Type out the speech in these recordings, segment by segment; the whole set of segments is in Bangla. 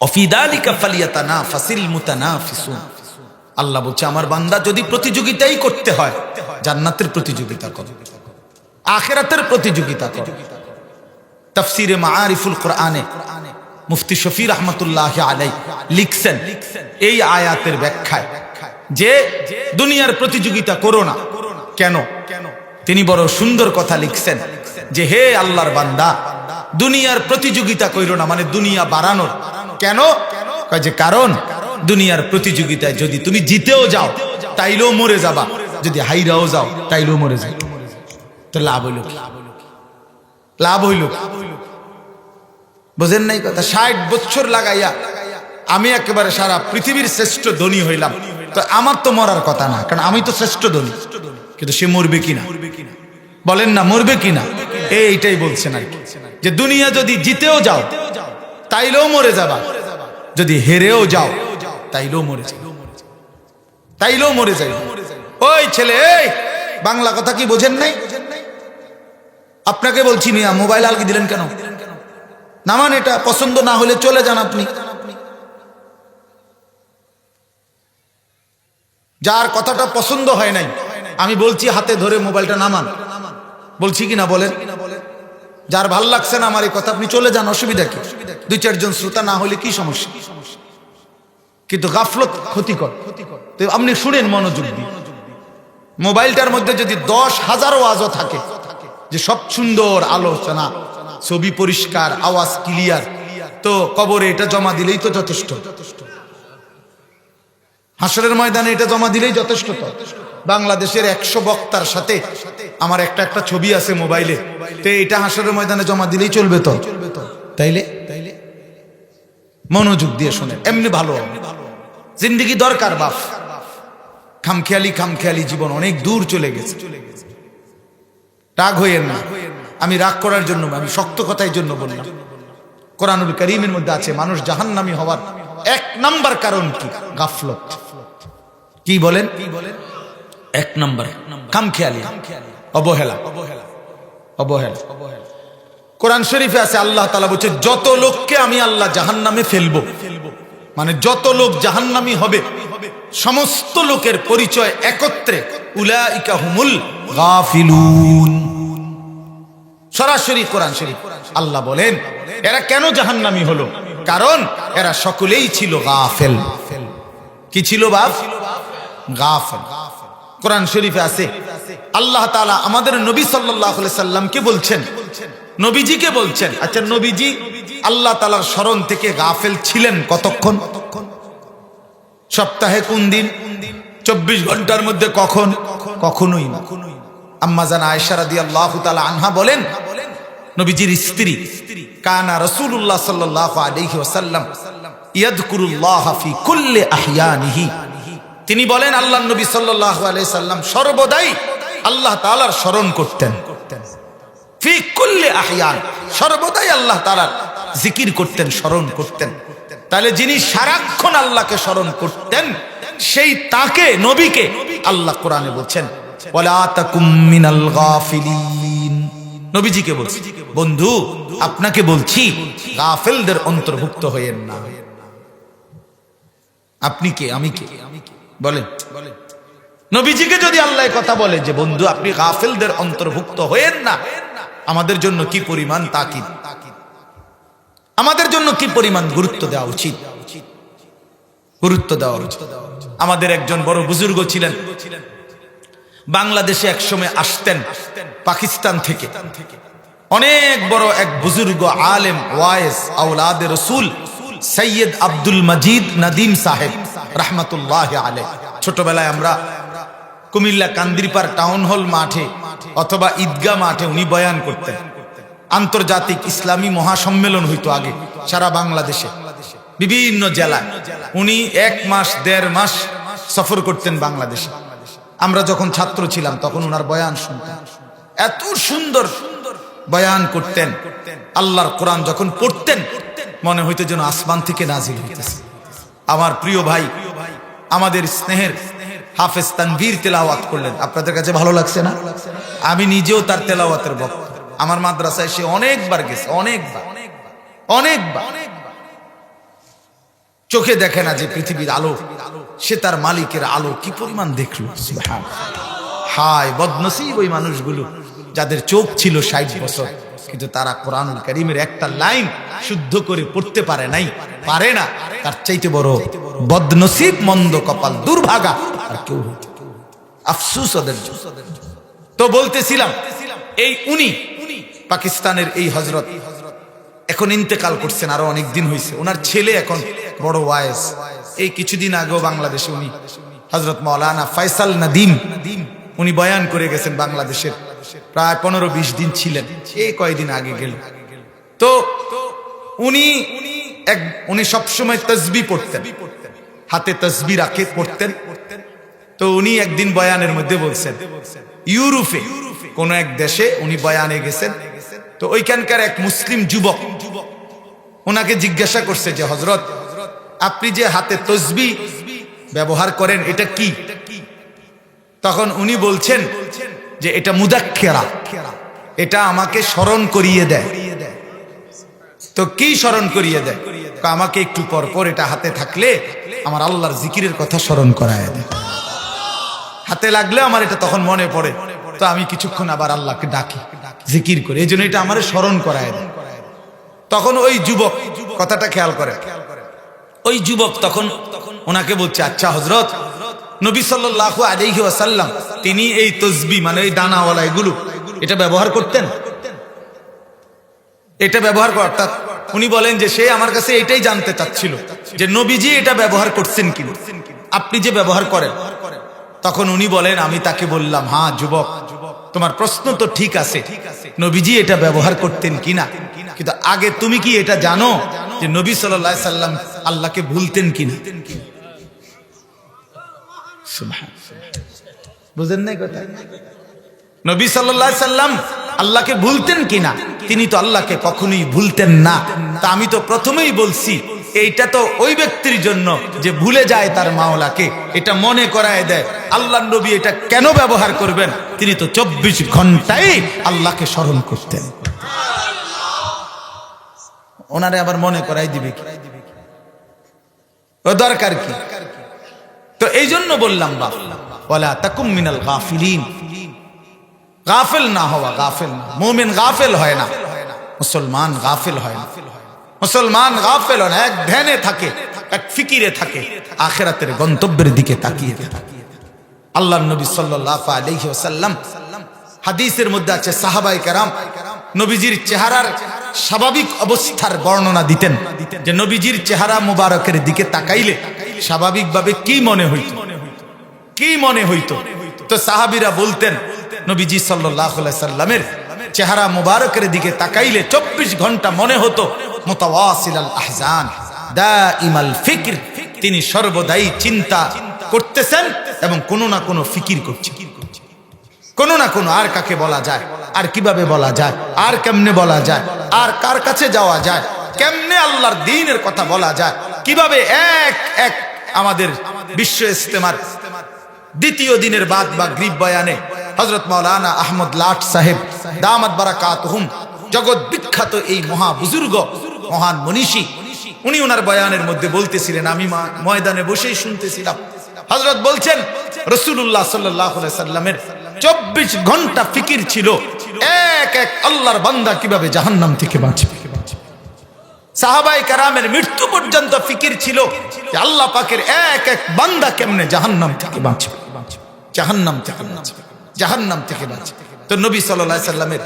অফি যালিকা ফালিয়াতানাফাসিল মুতানাফিসুন। আল্লাহ বলছে আমার বান্দা যদি প্রতিযোগিতাই করতে হয়, জান্নাতের প্রতিযোগিতা করো, আখিরাতের প্রতিযোগিতা করো। তাফসিরে মাআরিফুল কোরআনে মুফতি শফি রহমতুল্লাহ আলাইহি লিখছেন এই আয়াতের ব্যাখ্যায় যে দুনিয়ার প্রতিযোগিতা করো না। কেন? তিনি বড় সুন্দর কথা লিখছেন যে হে আল্লাহর বান্দা, দুনিয়ার প্রতিযোগিতা কইরো না, মানে দুনিয়া বাড়ানোর। কেন? কয় যে কারণ দুনিয়ার প্রতিযোগিতায় যদি তুমি জিতেও যাও তাইলেও মরে যাবা, যদি হাইরাও যাও তাইলেও মরে যাই, তো লাভ হইল কি? লাভ হইল কি? বোঝেন নাই কথা? 60 বছর লাগাইয়া আমি একেবারে সারা পৃথিবীর শ্রেষ্ঠ ধনী হইলাম, তো আমার তো মরার কথা না, কারণ আমি তো শ্রেষ্ঠ ধনী। কিন্তু সে মরবে কিনা বলেন না, মরবে কিনা? এইটাই বলছেন আর কি, যে দুনিয়া যদি জিতেও যাও তাইলেও মরে যাবা, যদি হেরেও যাও তাইলেও মরে যাবে, তাইলেও মরে যাবে। ওই ছেলে, এই বাংলা কথা কি বোঝেন নাই? আপনাকে বলছি মিয়া, মোবাইল আলগি দিলেন কেন? নামান, এটা পছন্দ না হলে চলে যান আপনি। যার কথাটা পছন্দ হয় নাই আমি বলছি হাতে ধরে মোবাইলটা নামান, বলছি কিনা বলেন? যার ভাল লাগছে না আমার এই কথা, আপনি চলে যান, অসুবিধা কি? 2-4 জন শ্রোতা না হলে কি সমস্যা? কিন্তু গাফলত ক্ষতিকর, তো আপনি শুনেন মনোযোগ দিয়ে। মোবাইলটার মধ্যে যদি 10,000 ওয়াজও থাকে, যে সব সুন্দর আলোচনা, ছবি পরিষ্কার, আওয়াজ ক্লিয়ার, তো কবরে এটা জমা দিলেই তো যথেষ্ট, হাসরের ময়দানে এটা জমা দিলেই যথেষ্ট। তো বাংলাদেশের 100 বক্তার সাথে আমার একটা ছবি আছে মোবাইলে, তো এটা হাসরের ময়দানে জমা দিলেই চলবে তো? তাইলে মনোযোগ দিয়ে শুনে, এমনি ভালো জিন্দেগি দরকার বাপ। খামখেয়ালি জীবন অনেক দূর চলে গেছে। রাগ হইয়েন না, আমি রাগ করার জন্য, আমি শক্ত কথার জন্য বললাম। কোরআনুল কারীমের মধ্যে আছে মানুষ জাহান্নামী হওয়ার 1 নাম্বার কারণ কি? গাফলত। কি বলেন? 1 নাম্বার খামখেয়ালি, অবহেলা। কোরআন শরীফে আছে আল্লাহ তাআলা বলছে যত লোককে আমি আল্লাহ জাহান্নামে ফেলবো, মানে যত লোক জাহান্নামী হবে সমস্ত লোকের পরিচয় একত্রে উলাইকা হুমুল গাফিলুন। সরাসরি কোরআন শরীফ আল্লাহ বলেন এরা কেন জাহান্নামী হলো? কারণ এরা সকলেই ছিল গাফেল। কি ছিল বাপ? গাফেল। কোরআন শরীফে আছে আল্লাহ তাআলা আমাদের নবী সাল্লাল্লাহু আলাইহি সাল্লামকে বলছেন, নবীজিকে বলছেন, আচ্ছা নবীজি আল্লাহ তাআলার স্মরণ থেকে গাফেল ছিলেন কতক্ষণ? সপ্তাহে কোন দিন? 24 ঘন্টার মধ্যে কখন? কখনোই না। আম্মা জান আয়েশা রাদিয়াল্লাহু তাআলা আনহা বলেন, নবীজির স্ত্রী, কানা রাসূলুল্লাহ সাল্লাল্লাহু আলাইহি ওয়াসাল্লাম ইয়াযকুরুল্লাহ ফি কুল্লি আহইয়ানিহি। তিনি বলেন আল্লাহর নবী সাল্লাল্লাহু আলাইহি সাল্লাম সর্বদাই আল্লাহ তাআলার স্মরণ করতেন। ফি কুল্লি আহইয়ান, সর্বদাই আল্লাহ তাআলার জিকির করতেন, স্মরণ করতেন। তাহলে যিনি সারাক্ষণ আল্লাহকে স্মরণ করতেন সেই তাকে, নবীকে আল্লাহ কোরআনে বলছেন ওয়ালা তাকুম মিনাল গাফিলিন। নবীজিকে বলছি, বন্ধু আপনাকে বলছি গাফেলদের অন্তর্ভুক্ত হয়েন না। আপনি কে, আমি কে বলেন? নবীজিকে যদি আল্লাহ কথা বলে যে বন্ধু আপনি গাফেলদের অন্তর্ভুক্ত হয়েন না, আমাদের জন্য কি পরিমাণ তাকিদ, আমাদের জন্য কি পরিমাণ গুরুত্ব দেওয়া উচিত, গুরুত্ব দেওয়া উচিত। আমাদের একজন বড় বুজুর্গ ছিলেন, বাংলাদেশে একসময় আসতেন পাকিস্তান থেকে। অনেক বড় এক বুজুর্গ আলেম, ওয়াইজ, আওলাদে রসুল সৈয়দ আব্দুল মজিদ নদীম সাহেব রহমতুল্লাহ আলাইহি। ছোটবেলায় আমরা কুমিল্লা কান্দিরপার টাউন হল মাঠে অথবা ঈদগাহ মাঠে উনি বয়ান করতেন। আন্তর্জাতিক ইসলামী মহাসম্মেলন হইতো আগে সারা বাংলাদেশে, বিভিন্ন জেলায়। উনি 1 মাস 1.5 মাস সফর করতেন বাংলাদেশে। আমরা যখন ছাত্র ছিলাম তখন ওনার বয়ান শুনতাম, এত সুন্দর বয়ান করতেন। আল্লাহর কোরআন যখন পড়তেন মনে হইতো যেন আসমান থেকে নাজিল হইতেছে। আমার প্রিয় ভাই, আমাদের স্নেহের হাফেজ তানভীর তেলাওয়াত করলেন, আপনাদের কাছে ভালো লাগছে না? আমি নিজেও তার তেলাওয়াতের ভক্ত। আমার মাদ্রাসায় সে অনেকবার গেছে, অনেকবার। চোখে দেখে না যে পৃথিবীর আলো, সে তার মালিকের আলো কি পরিমাণ দেখলো। হায় বদনসিব ওই মানুষগুলো যাদের চোখ ছিল 60 বছর, কিন্তু তারা কোরআনুল কারীমের একটা লাইন শুদ্ধ করে পড়তে পারে নাই, পারে না। তার চাইতে বড় বদনসিব, মন্দ কপাল, দুর্ভাগা আর কেউ হইতে। আফসোস ওদের জন্য। তো বলতেছিলাম, এই উনি পাকিস্তানের এই হযরত এখন ইন্তেকাল করছেন, আরো অনেক দিন হয়েছে। ওনার ছেলে এখন বড় ওয়াইজ। এই কিছুদিন আগেও বাংলাদেশে উনি হযরত মাওলানা ফয়সাল নাদিম উনি বয়ান করে গেছেন বাংলাদেশের, প্রায় 15-20 দিন ছিলেন, এই কয়েকদিন আগে গেল। তো উনি সবসময় তাসবিহ পড়তেন, হাতে তাসবিহ রাখে পড়তেন। তো উনি একদিন বয়ানের মধ্যে বলছেন, ইউরোপে কোন এক দেশে উনি বয়ানে গেছেন। তো ওইখানকার এক মুসলিম যুবক ওনাকে জিজ্ঞাসা করছে যে হযরত, আপনি যে হাতে তাসবিহ ব্যবহার করেন এটা কি? তখন উনি বলছেন যে এটা মুযাক্কিরা, এটা আমাকে স্মরণ করিয়ে দেয়। তো কি স্মরণ করিয়ে দেয়? আমাকে একটু পর পর এটা হাতে থাকলে আমার আল্লাহর জিকিরের কথা স্মরণ করায় দেয়। হাতে লাগলে আমার এটা তখন মনে পড়ে, তো আমি কিছুক্ষণ আবার আল্লাহকে ডাকি, জিকির করি, এই জন্য এটা আমার স্মরণ করায় দেয়। তখন ওই যুবক, কথাটা খেয়াল করে, ওই যুবক তখন ওনাকে বলছে, আচ্ছা হযরত, নবী সাল্লাল্লাহু আলাইহি ওয়াসাল্লাম তিনি এই তাসবিহ মানে এই দানাওয়ালা এগুলো এটা ব্যবহার করতেন? এটা ব্যবহার করতেন? উনি বলেন যে সে আমার কাছে এটাই জানতে চাচ্ছিল যে নবীজি এটা ব্যবহার করছেন কিনা, আপনি যে ব্যবহার করেন। তখন উনি বলেন, আমি তাকে বললাম, হ্যাঁ যুবক, তোমার প্রশ্ন তো ঠিক আছে, নবীজি এটা ব্যবহার করতেন কিনা, কিন্তু আগে তুমি কি এটা জানো যে নবী সাল্লাল্লাহু আলাইহি সাল্লাম আল্লাহকে ভুলতেন কিনা? বুঝেন নাই কথা? নবী সাল্লাল্লাহু আলাইহি সাল্লাম আল্লাহকে ভুলতেন কিনা? তিনি তো আল্লাহকে কখনোই ভুলতেন না। তা আমি তো প্রথমেই বলছি, এইটা তো ওই ব্যক্তির জন্য যে ভুলে যায় তার মাওলাকে, এটা মনে করায় দেয়। আল্লাহর নবী এটা কেন ব্যবহার করবেন? তিনি তো 24 ঘন্টাই আল্লাহকে স্মরণ করতেন। ওনারে আবার মনে করাই দিবে কি? ও দরকার কি? তো এই জন্য বললাম, বাপ ওয়ালা তাকুম মিনাল গাফিলিন, গাফিল না হওয়া, গাফিল না। মুমিন গাফিল হয় না, মুসলমান গাফিল হয় না। মুসলমান গাফিল হয় না, এক ধ্যানে থাকে, এক ফিকিরে থাকে, আখিরাতের গন্তব্যের দিকে তাকিয়ে থাকে। আল্লাহর নবী সাল্লাল্লাহু আলাইহি ওয়াসাল্লাম হাদিসের মধ্যে আছে, সাহাবায়ে কেরাম নবীজির চেহারার স্বাভাবিক অবস্থার বর্ণনা দিতেন, যে নবীজির চেহারা মুবারকের দিকে তাকাইলে স্বাভাবিকভাবে কি মনে হইত, কি মনে হইত? তো সাহাবীরা বলতেন, নবীজি সাল্লাল্লাহু আলাইহি সাল্লামের চেহারা মুবারকের দিকে তাকাইলে 24 ঘন্টা মনে হতো মুতাওয়াসিলাল আহজান দাইমাল ফিকর, তিনি সর্বদাই চিন্তা করতেছেন এবং কোনো না কোনো ফিকির করছেন, কোনো না কোনো, আর কাকে বলা যায়, আর কিভাবে বলা যায়, আর কেমনে বলা যায়, আর কার কাছে যাওয়া যায়, কেমনে আল্লাহর দ্বীনের কথা বলা যায়, কিভাবে এক এক আমাদের বিশ্ব ইস্তেমার দ্বিতীয় দিনের বাদ বা গ্রিব বয়ানে হযরত মাওলানা আহমদ লাট সাহেব দামাত বারাকাতুহুম, জগৎ বিখ্যাত এই মহা বুজুর্গ, মহান মনীষী, উনি ওনার বয়ানের মধ্যে বলতেছিলেন, আমি ময়দানে বসেই শুনতেছিলাম, হযরত বলছেন রাসূলুল্লাহ সাল্লাল্লাহু আলাইহি সাল্লামের 24 ঘন্টা ফিকির ছিল এক এক আল্লাহর বান্দা কিভাবে জাহান্নাম থেকে বাঁচবে। সাহাবায়ে কেরামের মৃত্যু পর্যন্ত ফিকির ছিল যে আল্লাহ পাকের এক এক বান্দা কেমনে জাহান্নাম থেকে বাঁচবে, জাহান্নাম থেকে বাঁচবে, জাহান্নাম থেকে বাঁচবে। তো নবী সাল্লাল্লাহু আলাইহি সাল্লামের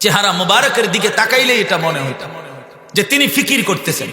চেহারা মুবারকের দিকে তাকাইলে এটা মনে হতো যে তিনি ফিকির করতেছেন,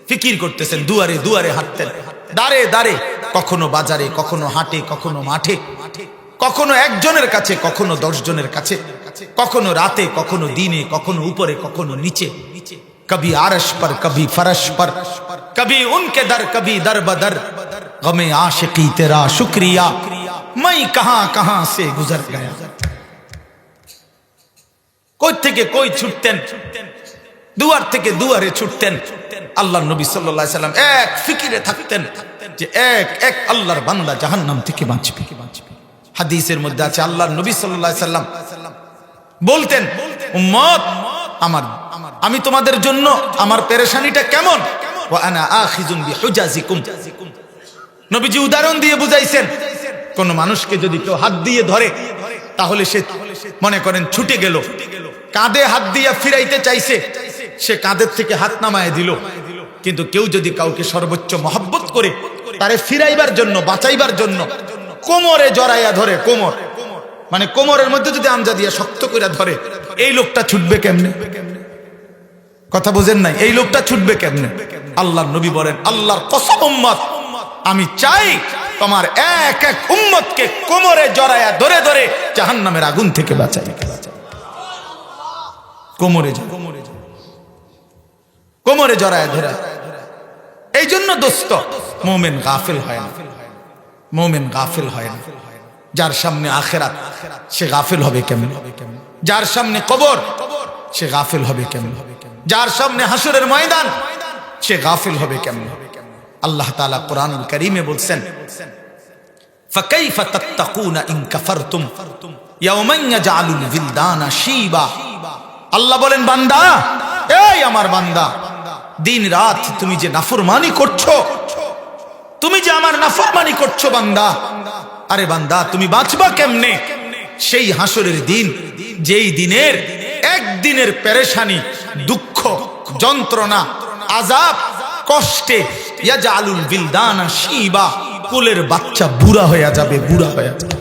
ফিকির করতেছেন, দুয়ারে দুয়ারে হাঁটতেন, দাঁড়ে দাঁড়ে, কখনো বাজারে, কখনো হাটে, কখনো মাঠে, কখনো একজনের কাছে, কখনো 10 জনের কাছে, কখনো রাতে, কখনো দিনে, কখনো উপরে, কখনো নিচে, कभी आरश पर, कभी फरश पर, कभी उनके दर, कभी दर बदर, गमे आशिकी तेरा शुक्रिया, मैं कहां कहां से गुजर गया। कोई থেকে কই ছুটতেন, দুয়ার থেকে দুয়ারে ছুটতেন। আল্লাহর নবী সাল্লাল্লাহু আলাইহি সাল্লাম এক ফিকিরে থাকতেন যে এক এক আল্লাহর বান্দা জাহান্নাম থেকে বাঁচবে। হাদিসের মধ্যে আছে, আল্লাহর নবী সাল্লাল্লাহু আলাইহি সাল্লাম বলতেন, উম্মত আমার, আমি তোমাদের জন্য আমার পেরেশানিটা কেমন ওয়া আনা আখিযুন বিহুজাজিকুম। নবীজি উদাহরণ দিয়ে বুঝাইছেন, কোন মানুষকে যদি কেউ হাত দিয়ে ধরে তাহলে সে মনে করেন ছুটে গেল, কাঁধে হাত দিয়ে ফিরাইতে চাইছে, সে কাঁধের থেকে হাত নামায় দিল। কিন্তু কেউ যদি কাউকে সর্বোচ্চ মহব্বত করে তারে ফিরাইবার জন্য, বাঁচাইবার জন্য কোমরে জড়াইয়া ধরে, কোমর মানে কোমরের মধ্যে যদি আমজা দিয়া শক্ত করে ধরে, এই লোকটা ছুটবে কেমনে? কথা বুঝেন নাই? এই লোকটা ছুটবে কেমনে? আল্লাহর নবী বলেন, আল্লাহর কসম উম্মত, আমি চাই তোমার এক এক উম্মতকে কোমরে জড়াইয়া ধরে ধরে জাহান্নামের আগুন থেকে বাঁচাই। কোমরে কোমরে জড়ায় ধরে। এই জন্য দোস্ত, মুমিন গাফিল হয় না, মুমিন গাফিল হয় না। যার সামনে আখিরাত সে গাফিল হবে কেমন? যার সামনে কবর সে গাফিল হবে কেমন? যার সামনে হাসরের ময়দান সে গাফিল হবে কেমন? আল্লাহ তাআলা কোরআনুল কারীমে বলছেন, ফাকাইফা তাত্তাকুনা ইন কাফারতুম ইয়াওমান ইয়াজআলুল বিলদানা শিবা। আল্লাহ বলেন, বান্দা, এই আমার বান্দা, দিন রাত তুমি যে নাফরমানি করছো, তুমি যে আমার নাফরমানি করছো বান্দা, আরে বান্দা তুমি বাঁচবা কেমনে সেই হাসরের দিন, যেই দিনের একদিনের পেরেশানি, দুঃখ, যন্ত্রণা, আযাব, কষ্টে ইয়াজআলুল বিলদানা শিবা, কোলের বাচ্চা বুড়া হয়ে যাবে, বুড়া হয়ে যাবে।